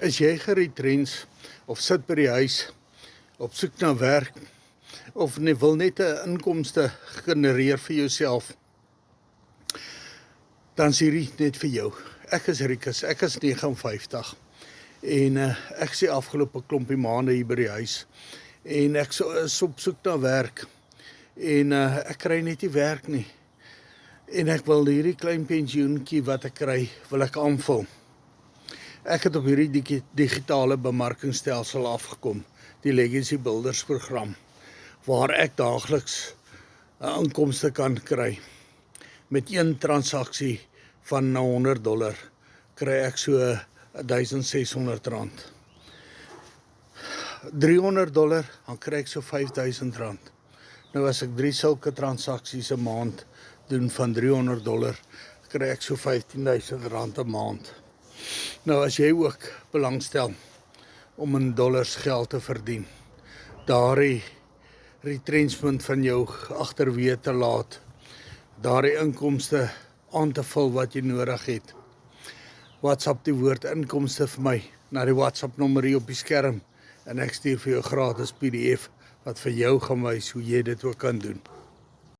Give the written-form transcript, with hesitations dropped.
Is jy geretrench of sit by die huis op soek na werk of wil net 'n inkomste genereer vir jouself, dan is hierdie net vir jou. Ek is Rikus, ek is 59 en ek is die afgelope klompie maande hier by die huis en ek is op soek na werk en ek kry net nie werk nie en ek wil hierdie klein pensioentjie wat ek kry, wil ek aanvul. Ek het op hierdie digitale bemarkingstelsel afgekom, die Legacy Builders program, waar ek daagliks 'n inkomste kan kry. Met een transaksie van $100 kry ek so R1,600. $300, dan kry ek so R5,000. Nou as ek 3 sulke transaksies 'n maand doen van $300, kry ek so R15,000 'n maand. Nou as jy ook belangstel om in dollars geld te verdien, daardie retrenchment van jou agterweë te laat, daardie inkomste aan te vul wat jy nodig het. WhatsApp die woord inkomste vir my na die WhatsApp nommer hier op die skerm en ek stuur vir jou gratis PDF wat vir jou gaan wys hoe jy dit ook kan doen.